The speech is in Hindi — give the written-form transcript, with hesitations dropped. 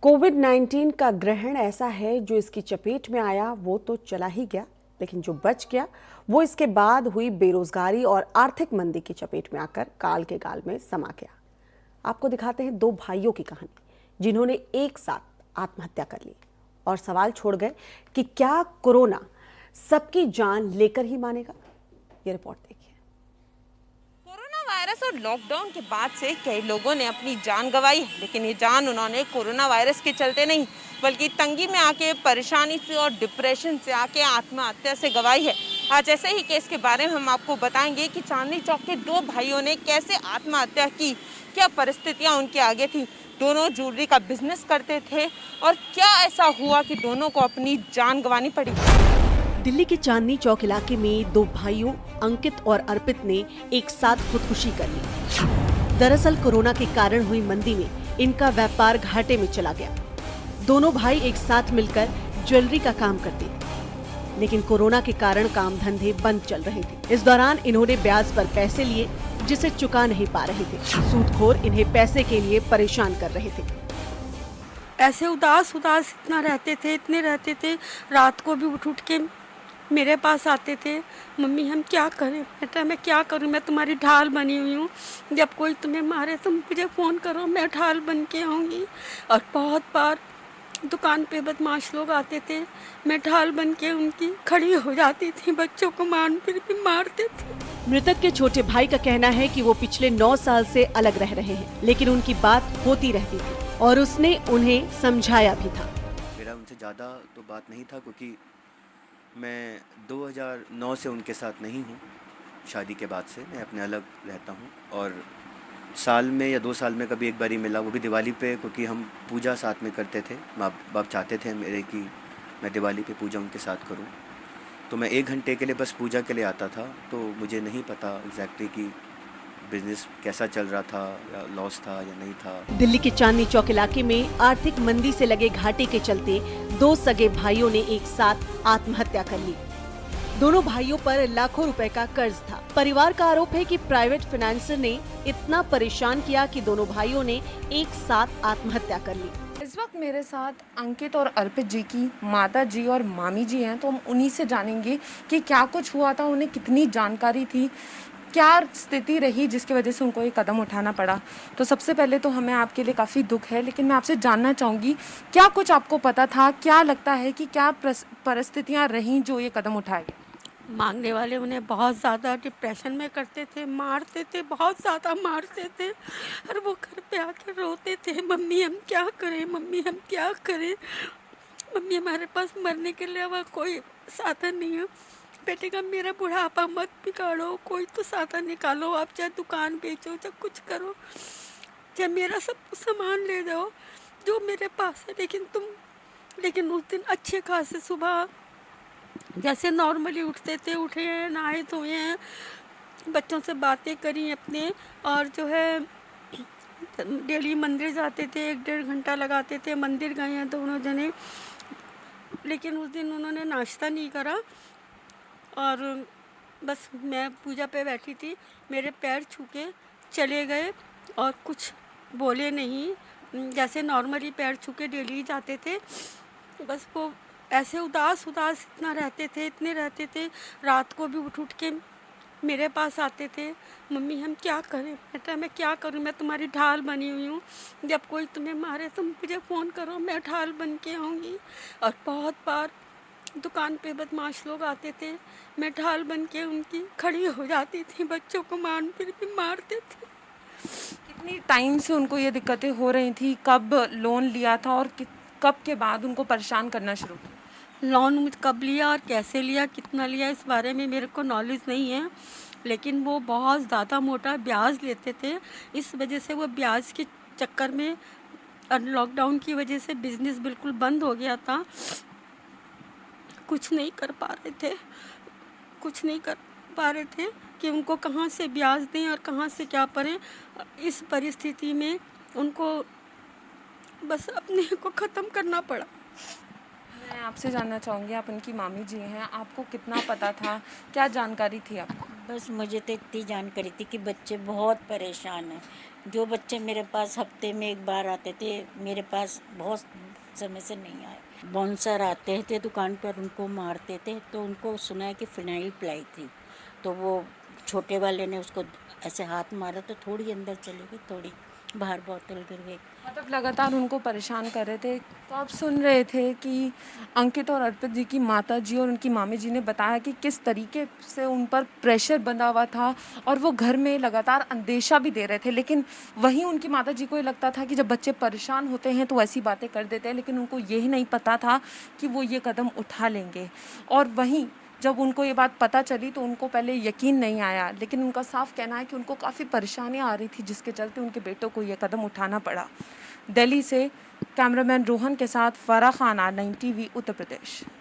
कोविड-19 का ग्रहण ऐसा है जो इसकी चपेट में आया वो तो चला ही गया, लेकिन जो बच गया वो इसके बाद हुई बेरोजगारी और आर्थिक मंदी की चपेट में आकर काल के गाल में समा गया। आपको दिखाते हैं दो भाइयों की कहानी जिन्होंने एक साथ आत्महत्या कर ली और सवाल छोड़ गए कि क्या कोरोना सबकी जान लेकर ही मानेगा। ये रिपोर्ट देखिए। कोरोना वायरस और लॉकडाउन के बाद से कई लोगों ने अपनी जान गंवाई है, लेकिन ये जान उन्होंने कोरोना वायरस के चलते नहीं बल्कि तंगी में आके, परेशानी से और डिप्रेशन से आके आत्महत्या से गंवाई है। आज ऐसे ही केस के बारे में हम आपको बताएंगे कि चांदनी चौक के दो भाइयों ने कैसे आत्महत्या की, क्या परिस्थितियां उनके आगे थी। दोनों ज्वेलरी का बिजनेस करते थे और क्या ऐसा हुआ कि दोनों को अपनी जान गंवानी पड़ी। दिल्ली के चांदनी चौक इलाके में दो भाइयों अंकित और अर्पित ने एक साथ खुदकुशी कर ली। दरअसल कोरोना के कारण हुई मंदी में इनका व्यापार घाटे में चला गया। दोनों भाई एक साथ मिलकर ज्वेलरी का काम करते थे, लेकिन कोरोना के कारण काम धंधे बंद चल रहे थे। इस दौरान इन्होंने ब्याज पर पैसे लिए जिसे चुका नहीं पा रहे थे। सूदखोर इन्हें पैसे के लिए परेशान कर रहे थे। ऐसे उदास इतना रहते थे। रात को भी उठ के मेरे पास आते थे, मम्मी हम क्या करें बेटा, मैं क्या करूं, मैं तुम्हारी ढाल बनी हुई हूँ, जब कोई तुम्हें मारे तुम मुझे फ़ोन करो, मैं ढाल बन के आऊँगी। और बहुत बार दुकान पे बदमाश लोग आते थे, मैं ढाल बन के उनकी खड़ी हो जाती थी, बच्चों को फिर भी मारते थे। मृतक के छोटे भाई का कहना है कि वो पिछले 9 साल से अलग रह रहे हैं, लेकिन उनकी बात होती रहती थी और उसने उन्हें समझाया भी था। मेरा उनसे ज़्यादा तो बात नहीं था, क्योंकि मैं 2009 से उनके साथ नहीं हूँ। शादी के बाद से मैं अपने अलग रहता हूँ और साल में या 2 साल में कभी एक बार ही मिला, वो भी दिवाली पे, क्योंकि हम पूजा साथ में करते थे। माँ बाप चाहते थे मेरे कि मैं दिवाली पे पूजा उनके साथ करूँ, तो मैं 1 घंटे के लिए बस पूजा के लिए आता था। तो मुझे नहीं पता एग्जैक्टली कि बिजनेस कैसा चल रहा था, या लॉस था या नहीं था। दिल्ली के चांदनी चौक इलाके में आर्थिक मंदी से लगे घाटे के चलते दो सगे भाइयों ने एक साथ आत्महत्या कर ली। दोनों भाइयों पर लाखों रुपए का कर्ज था। परिवार का आरोप है कि प्राइवेट फाइनेंसर ने इतना परेशान किया कि दोनों भाइयों ने एक साथ आत्महत्या कर ली। इस वक्त मेरे साथ अंकित और अर्पित जी की माता जी और मामी जी हैं, तो हम उन्हीं से जानेंगे कि क्या कुछ हुआ था, उन्हें कितनी जानकारी थी, क्या स्थिति रही जिसकी वजह से उनको ये कदम उठाना पड़ा। तो सबसे पहले तो हमें आपके लिए काफ़ी दुख है, लेकिन मैं आपसे जानना चाहूँगी क्या कुछ आपको पता था, क्या लगता है कि क्या परिस्थितियाँ रहीं जो ये कदम उठाए। मांगने वाले उन्हें बहुत ज़्यादा डिप्रेशन में करते थे, मारते थे, बहुत ज़्यादा मारते थे। और वो घर पे आके रोते थे, मम्मी हम क्या करें, मम्मी हम क्या करें, मम्मी हमारे पास मरने के अलावा कोई साधन नहीं है। बेटे का मेरा बुढ़ापा मत बिगाड़ो, कोई तो साधन निकालो, आप चाहे दुकान बेचो, चाहे कुछ करो, चाहे मेरा सब सामान ले जाओ जो मेरे पास है। लेकिन उस दिन अच्छे खासे सुबह जैसे नॉर्मली उठते थे, उठे हैं, नहाए धोए हैं, बच्चों से बातें करी अपने, और जो है डेली मंदिर जाते थे, 1-1.5 घंटा लगाते थे। मंदिर गए हैं दोनों जने, लेकिन उस दिन उन्होंने नाश्ता नहीं करा और बस मैं पूजा पे बैठी थी, मेरे पैर छू के चले गए और कुछ बोले नहीं, जैसे नॉर्मली पैर छू के डेली जाते थे। बस वो ऐसे उदास इतना रहते थे। रात को भी उठ के मेरे पास आते थे, मम्मी हम क्या करें बेटा, मैं क्या करूं, मैं तुम्हारी ढाल बनी हुई हूँ, जब कोई तुम्हें मारे तुम मुझे फ़ोन करो, मैं ढाल बन के आऊँगी। और बहुत बार दुकान पे बदमाश लोग आते थे, मैं ढाल बन के उनकी खड़ी हो जाती थी, बच्चों को फिर भी मारते थे। कितनी टाइम से उनको ये दिक्कतें हो रही थी, कब लोन लिया था और कब के बाद उनको परेशान करना शुरू किया। लोन मुझ कब लिया और कैसे लिया, कितना लिया, इस बारे में मेरे को नॉलेज नहीं है, लेकिन वो बहुत ज़्यादा मोटा ब्याज लेते थे। इस वजह से वो ब्याज के चक्कर में और लॉकडाउन की वजह से बिज़नेस बिल्कुल बंद हो गया था। कुछ नहीं कर पा रहे थे कि उनको कहाँ से ब्याज दें और कहाँ से क्या करें। इस परिस्थिति में उनको बस अपने को ख़त्म करना पड़ा। मैं आपसे जानना चाहूँगी, आप उनकी मामी जी हैं, आपको कितना पता था, क्या जानकारी थी आपको? बस मुझे तो इतनी जानकारी थी कि बच्चे बहुत परेशान हैं। जो बच्चे मेरे पास हफ्ते में एक बार आते थे, मेरे पास बहुत समय से नहीं आए। बाउंसर आते थे दुकान पर, उनको मारते थे, तो उनको सुना है कि फिनाइल पिलाई थी, तो वो छोटे वाले ने उसको ऐसे हाथ मारा तो थोड़ी अंदर चली गई, थोड़ी बाहर बोतल गिर गई। मतलब लगातार उनको परेशान कर रहे थे। तो आप सुन रहे थे कि अंकित और अर्पित जी की माताजी और उनकी मामी जी ने बताया कि किस तरीके से उन पर प्रेशर बना हुआ था और वो घर में लगातार अंदेशा भी दे रहे थे। लेकिन वहीं उनकी माताजी को ये लगता था कि जब बच्चे परेशान होते हैं तो ऐसी बातें कर देते हैं, लेकिन उनको यही नहीं पता था कि वो ये कदम उठा लेंगे। और वहीं जब उनको ये बात पता चली तो उनको पहले यकीन नहीं आया, लेकिन उनका साफ कहना है कि उनको काफ़ी परेशानियां आ रही थी, जिसके चलते उनके बेटों को ये कदम उठाना पड़ा। दिल्ली से कैमरामैन रोहन के साथ फराह खान, R9 TV, उत्तर प्रदेश।